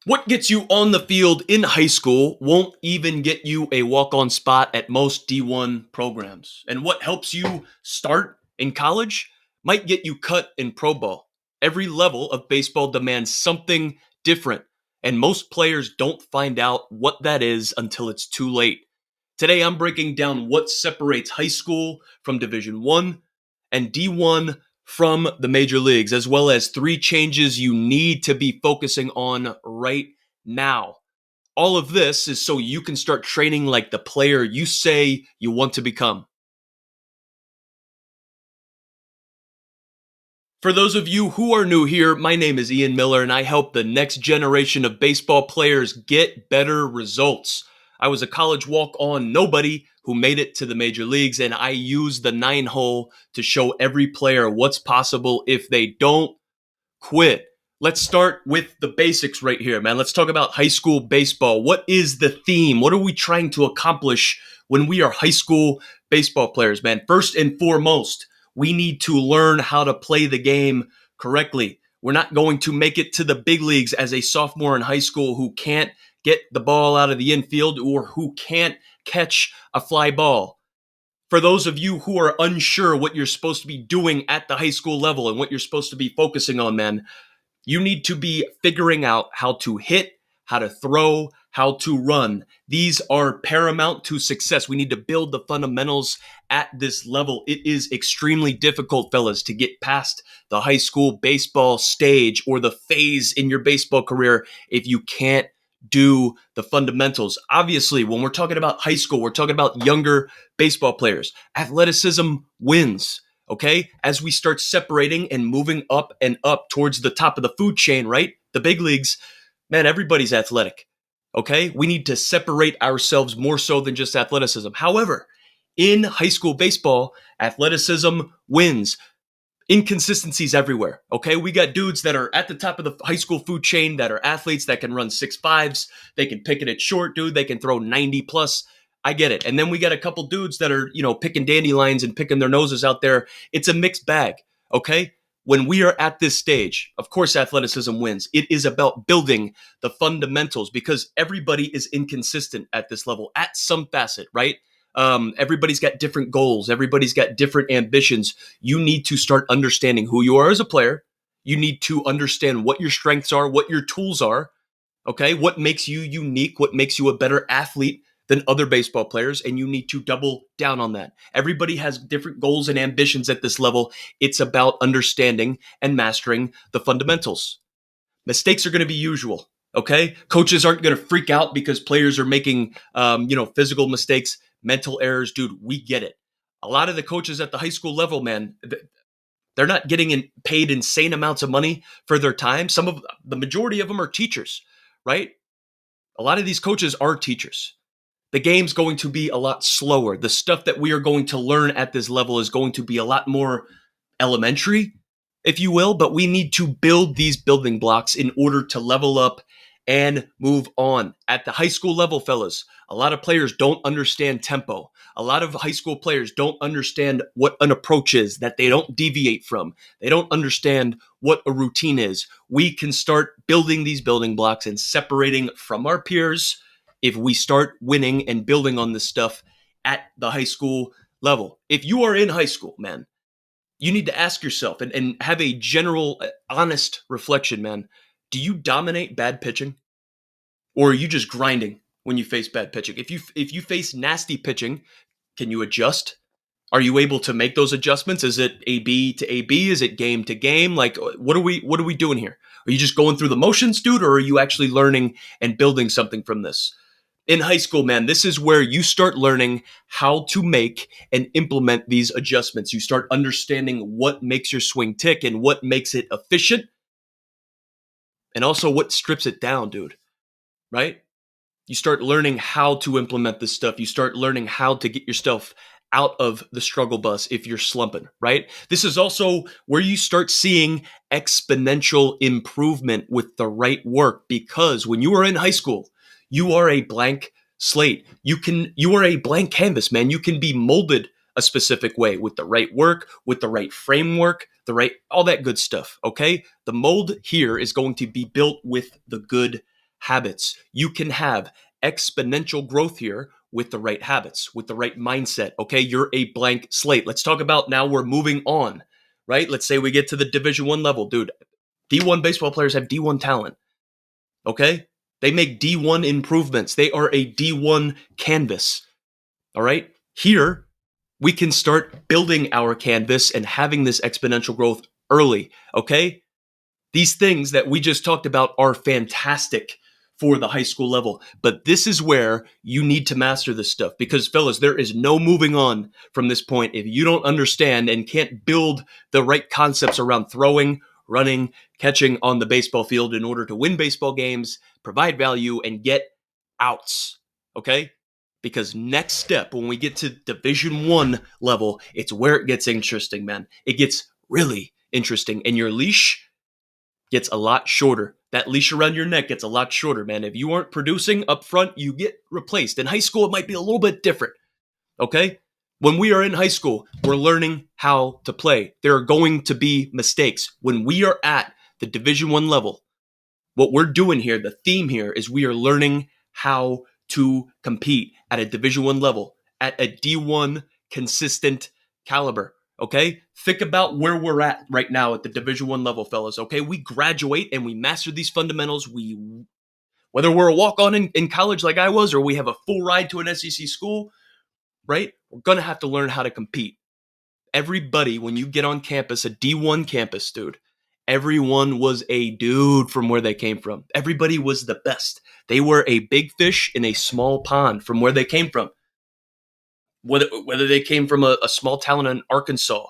What gets you on the field in high school won't even get you a walk on spot at most D1 programs. And what helps you start in college might get you cut in pro ball. Every level of baseball demands something different, and most players don't find out what that is until it's too late. Today, I'm breaking down what separates high school from Division One and D1 from the major leagues, as well as three changes you need to be focusing on right now. All of this is so you can start training like the player you say you want to become. For those of you who are new here, my name is Ian Miller, and I help the next generation of baseball players get better results. I was a college walk on nobody who made it to the major leagues, and I use the 9 hole to show every player what's possible if they don't quit. Let's start with the basics right here, man. Let's talk about high school baseball. What is the theme? What are we trying to accomplish when we are high school baseball players, man? First and foremost, we need to learn how to play the game correctly. We're not going to make it to the big leagues as a sophomore in high school who can't get the ball out of the infield or who can't catch a fly ball. For those of you who are unsure what you're supposed to be doing at the high school level and what you're supposed to be focusing on, man, you need to be figuring out how to hit, how to throw, how to run. These are paramount to success. We need to build the fundamentals at this level. It is extremely difficult, fellas, to get past the high school baseball stage or the phase in your baseball career if you can't do the fundamentals. Obviously, when we're talking about high school, we're talking about younger baseball players. Athleticism wins. Okay, as we start separating and moving up and up towards the top of the food chain, right? The big leagues, man, everybody's athletic. Okay, we need to separate ourselves more so than just athleticism. However, in high school baseball, athleticism wins. Inconsistencies everywhere. Okay, we got dudes that are at the top of the high school food chain that are athletes that can run 6.5s. They can pick it at short, dude. They can throw 90 plus. I get it. And then we got a couple dudes that are, picking dandelions and picking their noses out there. It's a mixed bag. Okay. When we are at this stage, of course, athleticism wins. It is about building the fundamentals because everybody is inconsistent at this level at some facet, right? Everybody's got different goals. Everybody's got different ambitions. You need to start understanding who you are as a player. You need to understand what your strengths are, what your tools are, okay? What makes you unique, what makes you a better athlete than other baseball players, and you need to double down on that. Everybody has different goals and ambitions at this level. It's about understanding and mastering the fundamentals. Mistakes are going to be usual. Okay, coaches aren't going to freak out because players are making, physical mistakes, mental errors. Dude, we get it. A lot of the coaches at the high school level, man, they're not getting paid insane amounts of money for their time. The majority of them are teachers, right? A lot of these coaches are teachers. The game's going to be a lot slower. The stuff that we are going to learn at this level is going to be a lot more elementary, if you will, but we need to build these building blocks in order to level up and move on. At the high school level, fellas, a lot of players don't understand tempo. A lot of high school players don't understand what an approach is that they don't deviate from. They don't understand what a routine is. We can start building these building blocks and separating from our peers if we start winning and building on this stuff at the high school level. If you are in high school, man, you need to ask yourself and have a general, honest reflection, man. Do you dominate bad pitching? Or are you just grinding when you face bad pitching? If you face nasty pitching, can you adjust? Are you able to make those adjustments? Is it AB to AB? Is it game to game? Like what are we doing here? Are you just going through the motions, dude, or are you actually learning and building something from this? In high school, man, this is where you start learning how to make and implement these adjustments. You start understanding what makes your swing tick and what makes it efficient and also what strips it down, dude, right? You start learning how to implement this stuff. You start learning how to get yourself out of the struggle bus if you're slumping, right? This is also where you start seeing exponential improvement with the right work because when you are in high school, you are a blank slate. You are a blank canvas, man. You can be molded a specific way with the right work, with the right framework, all that good stuff, okay? The mold here is going to be built with the good habits. You can have exponential growth here with the right habits, with the right mindset. Okay, you're a blank slate. Let's talk about now we're moving on, right? Let's say we get to the Division 1 level. Dude, D1 baseball players have D1 talent. Okay? They make D1 improvements. They are a D1 canvas. All right? Here, we can start building our canvas and having this exponential growth early. Okay? These things that we just talked about are fantastic for the high school level, but this is where you need to master this stuff because, fellas, there is no moving on from this point if you don't understand and can't build the right concepts around throwing, running, catching on the baseball field in order to win baseball games, provide value, and get outs. Okay? Because next step, when we get to Division 1 level, it's where it gets interesting, man. It gets really interesting, and your leash gets a lot shorter. That leash around your neck gets a lot shorter, man. If you aren't producing up front, you get replaced. In high school, it might be a little bit different, okay? When we are in high school, we're learning how to play. There are going to be mistakes. When we are at the Division 1 level, what we're doing here, the theme here, is we are learning how to compete at a Division 1 level, at a D1 consistent caliber. Okay? Think about where we're at right now at the Division 1 level, fellas. Okay? We graduate and we master these fundamentals. Whether we're a walk-on in college like I was, or we have a full ride to an SEC school, right? We're gonna have to learn how to compete. Everybody, when you get on campus, a D1 campus, dude, everyone was a dude from where they came from. Everybody was the best. They were a big fish in a small pond from where they came from. Whether they came from a small town in Arkansas,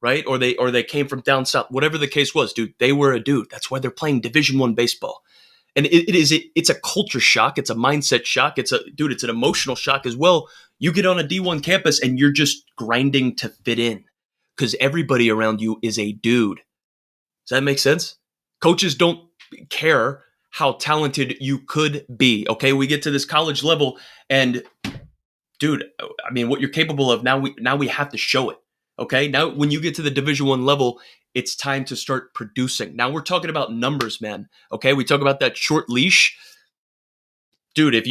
right? Or they came from down south, whatever the case was, dude, they were a dude. That's why they're playing Division 1 baseball. And it's a culture shock. It's a mindset shock. It's an emotional shock as well. You get on a D1 campus and you're just grinding to fit in because everybody around you is a dude. Does that make sense? Coaches don't care how talented you could be. Okay, we get to this college level, and dude, I mean, what you're capable of now. We have to show it. Okay, now when you get to the Division 1 level, it's time to start producing. Now we're talking about numbers, man. Okay, we talk about that short leash, dude. If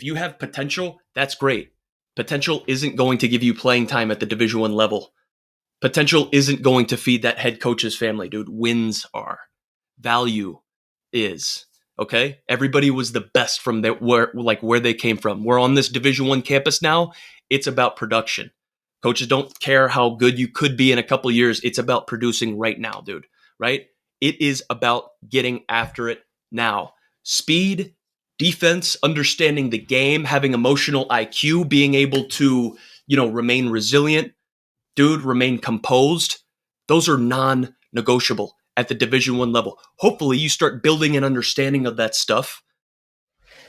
you have potential, that's great. Potential isn't going to give you playing time at the Division 1 level. Potential isn't going to feed that head coach's family, dude. Wins are. Value is. Okay? Everybody was the best from where they came from. We're on this Division 1 campus now. It's about production. Coaches don't care how good you could be in a couple years. It's about producing right now, dude. Right? It is about getting after it now. Speed, defense, understanding the game, having emotional IQ, being able to, remain resilient, dude, remain composed. Those are non-negotiable at the Division 1 level. Hopefully you start building an understanding of that stuff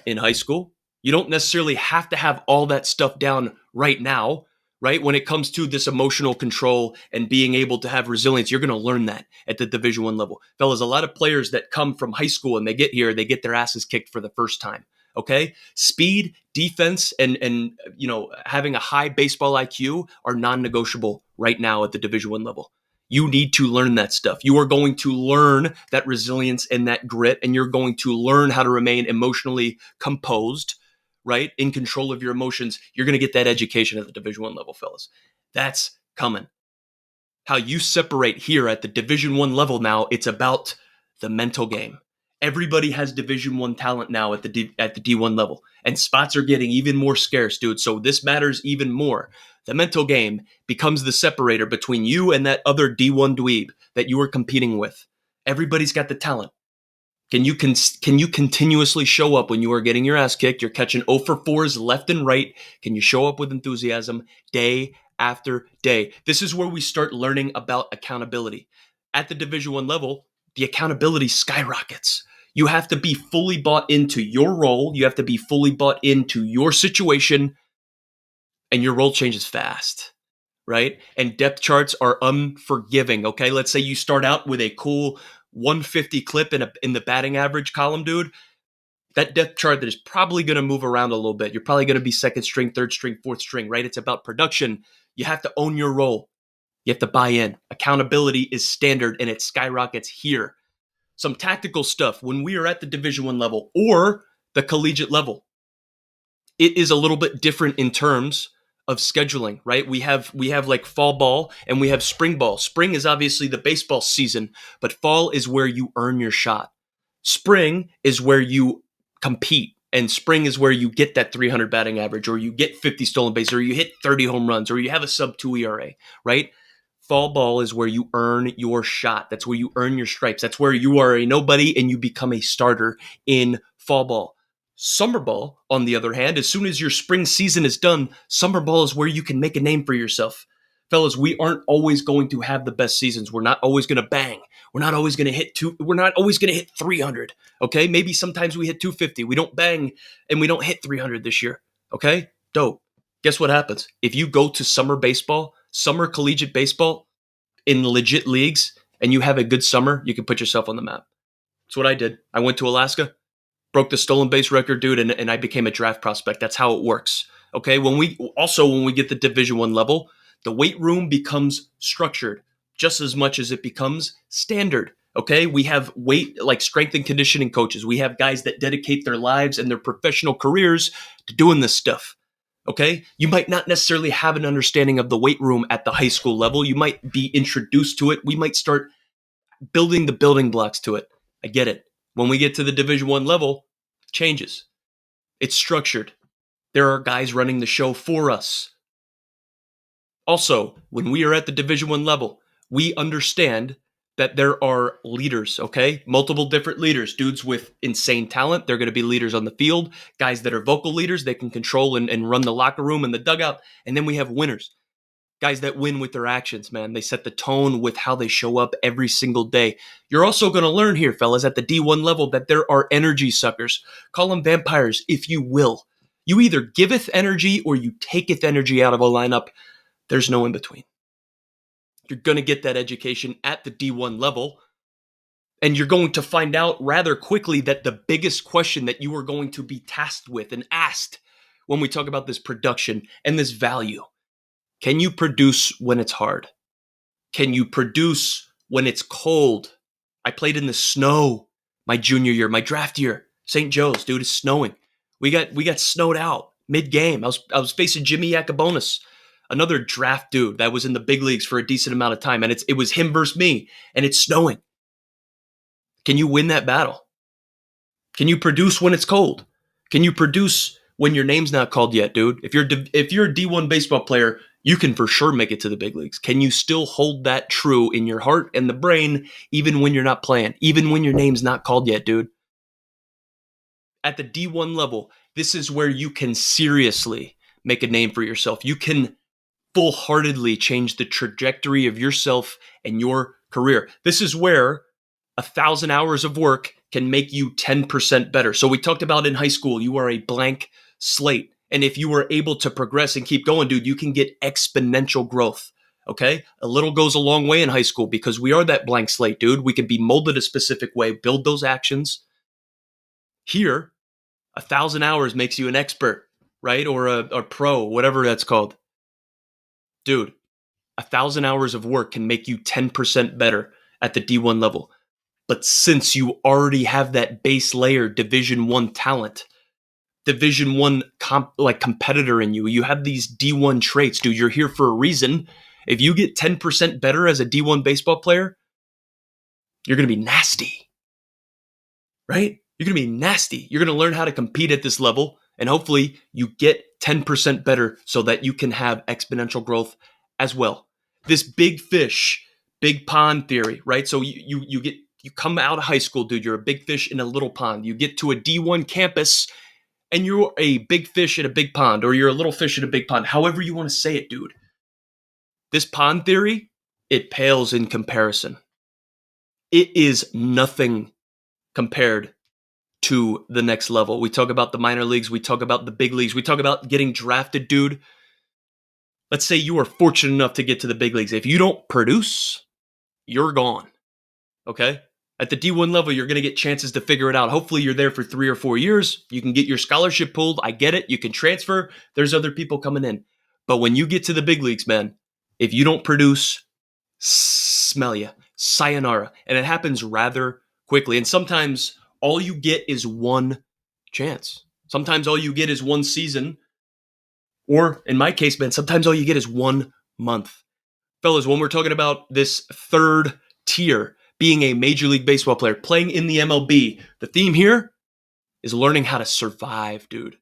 in high school. You don't necessarily have to have all that stuff down right now, right? When it comes to this emotional control and being able to have resilience, you're going to learn that at the Division 1 level. Fellas, a lot of players that come from high school and they get here, they get their asses kicked for the first time. Okay? Speed, defense, and having a high baseball IQ are non-negotiable right now at the Division 1 level. You need to learn that stuff. You are going to learn that resilience and that grit, and you're going to learn how to remain emotionally composed, right? In control of your emotions. You're going to get that education at the Division 1 level, fellas. That's coming. How you separate here at the Division 1 level now, it's about the mental game. Everybody has Division 1 talent now at the D1 level, and spots are getting even more scarce, dude. So this matters even more. The mental game becomes the separator between you and that other D1 dweeb that you are competing with. Everybody's got the talent. Can you continuously show up when you are getting your ass kicked? You're catching 0 for 4s left and right. Can you show up with enthusiasm day after day? This is where we start learning about accountability. At the Division 1 level, the accountability skyrockets. You have to be fully bought into your role. You have to be fully bought into your situation, and your role changes fast, right? And depth charts are unforgiving, okay? Let's say you start out with a cool 150 clip in the batting average column, dude. That depth chart that is probably going to move around a little bit. You're probably going to be second string, third string, fourth string, right? It's about production. You have to own your role. You have to buy in. Accountability is standard, and it skyrockets here. some tactical stuff when we are at the Division I level or the collegiate level. It is a little bit different in terms of scheduling, right? We have like fall ball and we have spring ball. Spring is obviously the baseball season, but fall is where you earn your shot. Spring is where you compete, and spring is where you get that 300 batting average, or you get 50 stolen bases, or you hit 30 home runs, or you have a sub 2 ERA, right? Fall ball is where you earn your shot. That's where you earn your stripes. That's where you are a nobody and you become a starter in fall ball. Summer ball, on the other hand, as soon as your spring season is done, summer ball is where you can make a name for yourself. Fellas, we aren't always going to have the best seasons. We're not always going to bang. We're not always going to hit we're not always going to hit 300. Okay? Maybe sometimes we hit 250. We don't bang and we don't hit 300 this year. Okay? Dope. Guess what happens? If you go to summer baseball, summer collegiate baseball in legit leagues, and you have a good summer, you can put yourself on the map. That's what I did. I went to Alaska, broke the stolen base record, dude, and I became a draft prospect. That's how it works. Okay? When we get the Division I level, the weight room becomes structured just as much as it becomes standard. Okay? We have weight, like strength and conditioning coaches. We have guys that dedicate their lives and their professional careers to doing this stuff. Okay? You might not necessarily have an understanding of the weight room at the high school level. You might be introduced to it. We might start building the building blocks to it. I get it. When we get to the Division I level, it changes. It's structured. There are guys running the show for us. Also, when we are at the Division I level, we understand that there are leaders, okay? Multiple different leaders, dudes with insane talent. They're going to be leaders on the field, guys that are vocal leaders. They can control and run the locker room and the dugout. And then we have winners, guys that win with their actions, man. They set the tone with how they show up every single day. You're also going to learn here, fellas, at the D1 level that there are energy suckers. Call them vampires, if you will. You either giveth energy or you taketh energy out of a lineup. There's no in between. You're going to get that education at the D1 level, and you're going to find out rather quickly that the biggest question that you are going to be tasked with and asked when we talk about this production and this value: can you produce when it's hard? Can you produce when it's cold? I played in the snow my junior year, my draft year. St. Joe's, dude, it's snowing. We got snowed out mid-game. I was facing Jimmy Yacobonis, another draft dude that was in the big leagues for a decent amount of time, and it was him versus me, and it's snowing. Can you win that battle? Can you produce when it's cold? Can you produce when your name's not called yet, dude? If you're a D1 baseball player, you can for sure make it to the big leagues. Can you still hold that true in your heart and the brain even when you're not playing, even when your name's not called yet, dude? At the D1 level, this is where you can seriously make a name for yourself. You can full-heartedly change the trajectory of yourself and your career. This is where 1,000 hours of work can make you 10% better. So we talked about in high school, you are a blank slate. And if you are able to progress and keep going, dude, you can get exponential growth. Okay? A little goes a long way in high school because we are that blank slate, dude. We can be molded a specific way, build those actions. Here, 1,000 hours makes you an expert, right? Or a pro, whatever that's called. Dude, 1,000 hours of work can make you 10% better at the D1 level. But since you already have that base layer Division I talent, Division I competitor in you, you have these D1 traits, dude. You're here for a reason. If you get 10% better as a D1 baseball player, you're going to be nasty, right? You're going to be nasty. You're going to learn how to compete at this level, and hopefully you get 10% better so that you can have exponential growth as well. This big fish, big pond theory, right? So you come out of high school, dude. You're a big fish in a little pond. You get to a D1 campus, and you're a big fish in a big pond, or you're a little fish in a big pond. However you want to say it, dude. This pond theory, it pales in comparison. It is nothing compared to the next level. We talk about the minor leagues. We talk about the big leagues. We talk about getting drafted, dude. Let's say you are fortunate enough to get to the big leagues. If you don't produce, you're gone. Okay? At the D1 level, you're going to get chances to figure it out. Hopefully, you're there for 3 or 4 years. You can get your scholarship pulled. I get it. You can transfer. There's other people coming in. But when you get to the big leagues, man, if you don't produce, smell ya. Sayonara. And it happens rather quickly. And sometimes all you get is one chance. Sometimes all you get is one season. Or in my case, man, sometimes all you get is 1 month. Fellas, when we're talking about this third tier, being a Major League Baseball player, playing in the MLB, the theme here is learning how to survive, dude.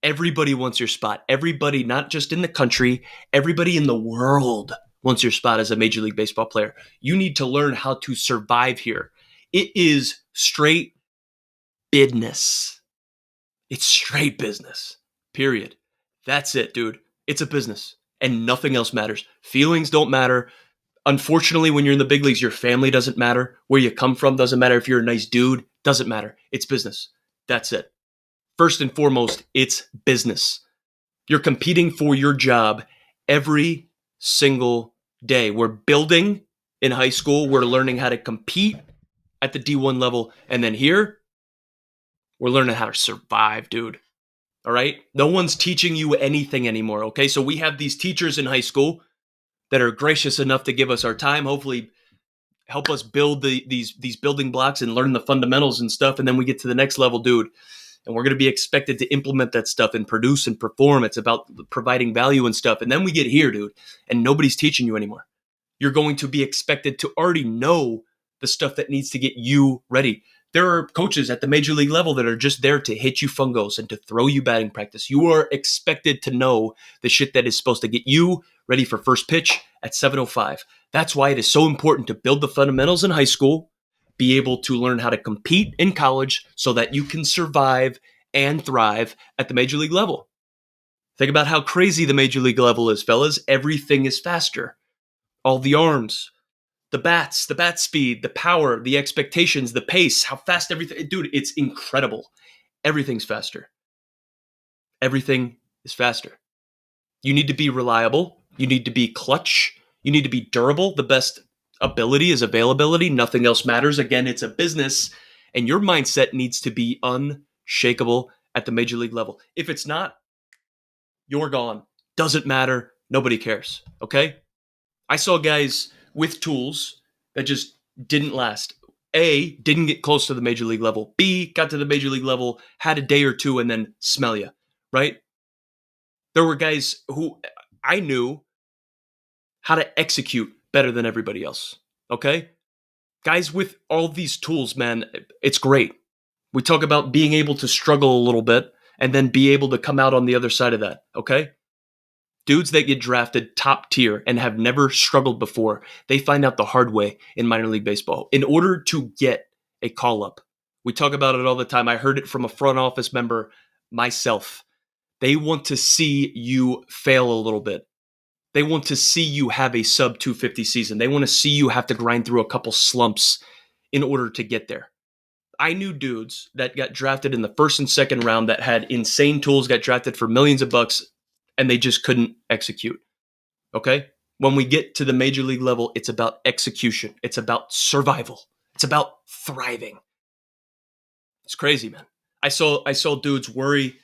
Everybody wants your spot. Everybody, not just in the country, everybody in the world wants your spot as a Major League Baseball player. You need to learn how to survive here. It is straight business. It's straight business, period. That's it, dude. It's a business and nothing else matters. Feelings don't matter. Unfortunately, when you're in the big leagues, your family doesn't matter. Where you come from doesn't matter. If you're a nice dude, doesn't matter. It's business. That's it. First and foremost, it's business. You're competing for your job every single day. We're building in high school. We're learning how to compete at the D1 level. And then here, we're learning how to survive, dude. All right? No one's teaching you anything anymore, okay? So we have these teachers in high school that are gracious enough to give us our time, hopefully help us build these building blocks and learn the fundamentals and stuff. And then we get to the next level, dude. And we're going to be expected to implement that stuff and produce and perform. It's about providing value and stuff. And then we get here, dude, and nobody's teaching you anymore. You're going to be expected to already know the stuff that needs to get you ready. There are coaches at the major league level that are just there to hit you fungos and to throw you batting practice. You are expected to know the shit that is supposed to get you ready for first pitch at 7:05. That's why it is so important to build the fundamentals in high school, be able to learn how to compete in college so that you can survive and thrive at the major league level. Think about how crazy the major league level is, fellas. Everything is faster. All the arms, the bats, the bat speed, the power, the expectations, the pace, how fast everything. Dude, it's incredible. Everything's faster. Everything is faster. You need to be reliable. You need to be clutch. You need to be durable. The best ability is availability. Nothing else matters. Again, it's a business, and your mindset needs to be unshakable at the major league level. If it's not, you're gone. Doesn't matter. Nobody cares. Okay? I saw guys with tools that just didn't last. A, didn't get close to the major league level. B, got to the major league level, had a day or two, and then smell you, right? There were guys who I knew how to execute better than everybody else, okay? Guys with all these tools, man, it's great. We talk about being able to struggle a little bit and then be able to come out on the other side of that, okay? Dudes that get drafted top tier and have never struggled before, they find out the hard way in minor league baseball. In order to get a call up, we talk about it all the time. I heard it from a front office member myself. They want to see you fail a little bit. They want to see you have a sub 250 season. They want to see you have to grind through a couple slumps in order to get there. I knew dudes that got drafted in the first and second round that had insane tools, got drafted for millions of bucks, and they just couldn't execute. Okay? When we get to the major league level, it's about execution. It's about survival. It's about thriving. It's crazy, man. I saw dudes worry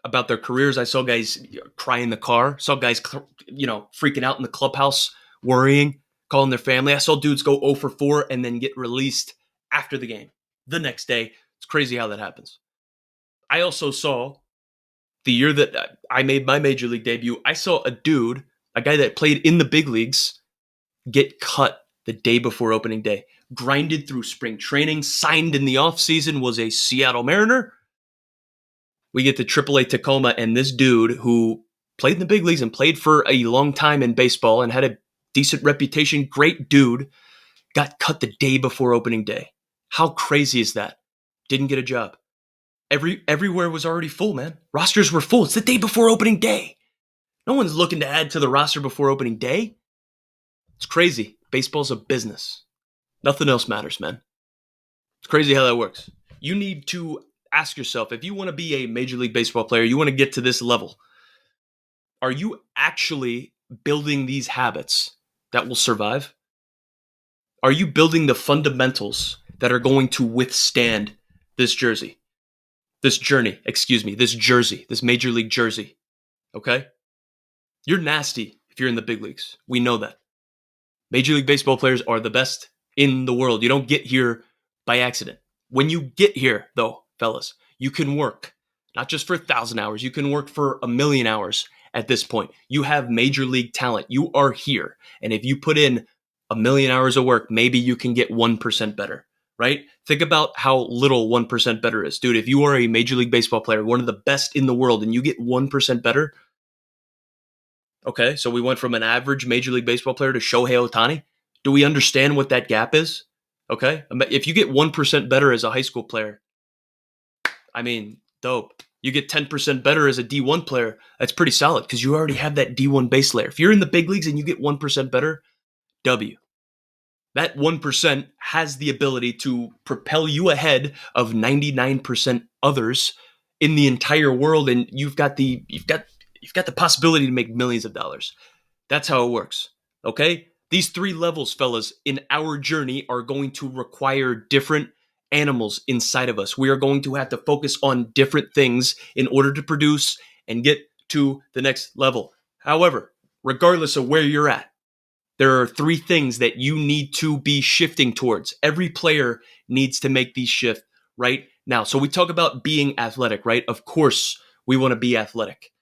about their careers. I saw guys cry in the car. Saw guys, freaking out in the clubhouse, worrying, calling their family. I saw dudes go 0 for 4 and then get released after the game. The next day, it's crazy how that happens. I also saw the year that I made my major league debut, I saw a guy that played in the big leagues, get cut the day before opening day. Grinded through spring training, signed in the offseason, was a Seattle Mariner. We get to AAA Tacoma, and this dude who played in the big leagues and played for a long time in baseball and had a decent reputation, great dude, got cut the day before opening day. How crazy is that? Didn't get a job. Everywhere was already full, man. Rosters were full. It's the day before opening day. No one's looking to add to the roster before opening day. It's crazy. Baseball's a business. Nothing else matters, man. It's crazy how that works. You need to ask yourself, if you want to be a Major League Baseball player, you want to get to this level, are you actually building these habits that will survive? Are you building the fundamentals that are going to withstand this jersey? This journey, this jersey, this Major League jersey, okay? You're nasty if you're in the big leagues. We know that. Major League Baseball players are the best in the world. You don't get here by accident. When you get here, though, fellas, you can work not just for 1,000 hours, you can work for 1,000,000 hours at this point. You have major league talent. You are here. And if you put in 1,000,000 hours of work, maybe you can get 1% better, right? Think about how little 1% better is. Dude, if you are a Major League Baseball player, one of the best in the world, and you get 1% better, okay, so we went from an average Major League Baseball player to Shohei Ohtani. Do we understand what that gap is? Okay, if you get 1% better as a high school player, I mean, dope. You get 10% better as a D1 player, that's pretty solid because you already have that D1 base layer. If you're in the big leagues and you get 1% better, W. That 1% has the ability to propel you ahead of 99% others in the entire world, and you've got the possibility to make millions of dollars. That's how it works. Okay? These three levels, fellas, in our journey are going to require different animals inside of us. We are going to have to focus on different things in order to produce and get to the next level. However, regardless of where you're at, there are three things that you need to be shifting towards. Every player needs to make these shift right now. So we talk about being athletic, right? Of course, we want to be athletic.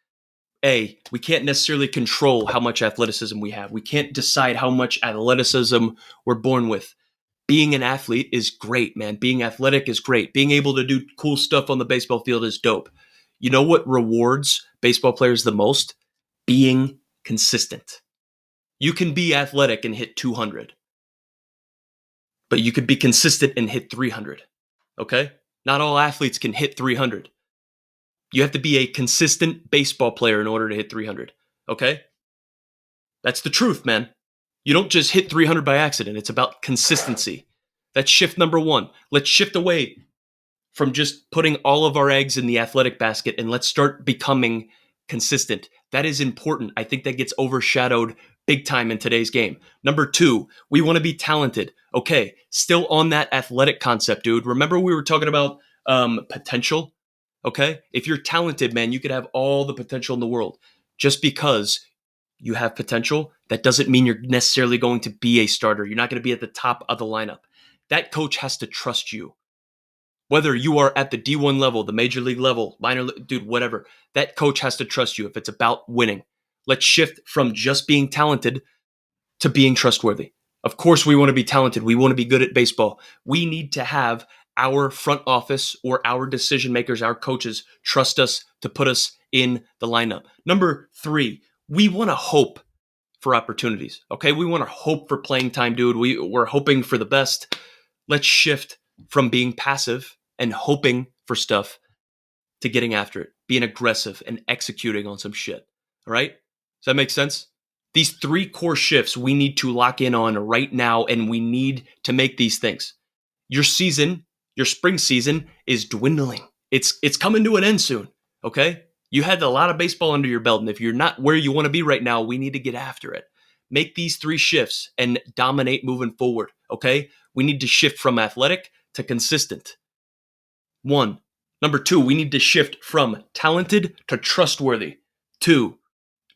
We can't necessarily control how much athleticism we have. We can't decide how much athleticism we're born with. Being an athlete is great, man. Being athletic is great. Being able to do cool stuff on the baseball field is dope. You know what rewards baseball players the most? Being consistent. You can be athletic and hit 200, but you could be consistent and hit 300. Okay? Not all athletes can hit 300. You have to be a consistent baseball player in order to hit 300. Okay? That's the truth, man. You don't just hit 300 by accident. It's about consistency. That's shift number one. Let's shift away from just putting all of our eggs in the athletic basket and let's start becoming consistent. That is important. I think that gets overshadowed big time in today's game. Number two, we want to be talented. Okay, still on that athletic concept, dude. Remember we were talking about potential? Okay, if you're talented, man, you could have all the potential in the world. Just because you have potential, that doesn't mean you're necessarily going to be a starter. You're not going to be at the top of the lineup. That coach has to trust you. Whether you are at the D1 level, the major league level, dude, whatever, that coach has to trust you if it's about winning. Let's shift from just being talented to being trustworthy. Of course, we want to be talented. We want to be good at baseball. We need to have our front office or our decision makers, our coaches, trust us to put us in the lineup. Number three, we want to hope for opportunities. Okay, we want to hope for playing time, dude. We're hoping for the best. Let's shift from being passive and hoping for stuff to getting after it, being aggressive and executing on some shit. All right? Does that make sense? These three core shifts we need to lock in on right now, and we need to make these things. Your season, your spring season is dwindling. It's coming to an end soon, okay? You had a lot of baseball under your belt, and if you're not where you want to be right now, we need to get after it. Make these three shifts and dominate moving forward, okay? We need to shift from athletic to consistent. One. Number two, we need to shift from talented to trustworthy. Two.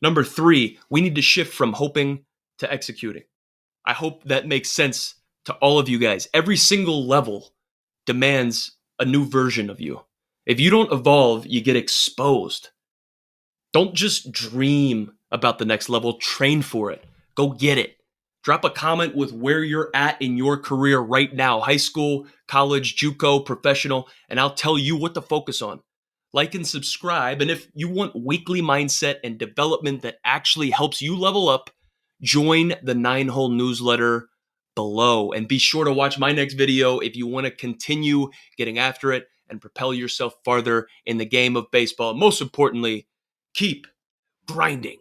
Number three, we need to shift from hoping to executing. I hope that makes sense to all of you guys. Every single level demands a new version of you. If you don't evolve, you get exposed. Don't just dream about the next level, train for it. Go get it. Drop a comment with where you're at in your career right now, high school, college, JUCO, professional, and I'll tell you what to focus on. Like and subscribe, and if you want weekly mindset and development that actually helps you level up, join the 9-hole newsletter below. And be sure to watch my next video if you want to continue getting after it and propel yourself farther in the game of baseball. Most importantly, keep grinding.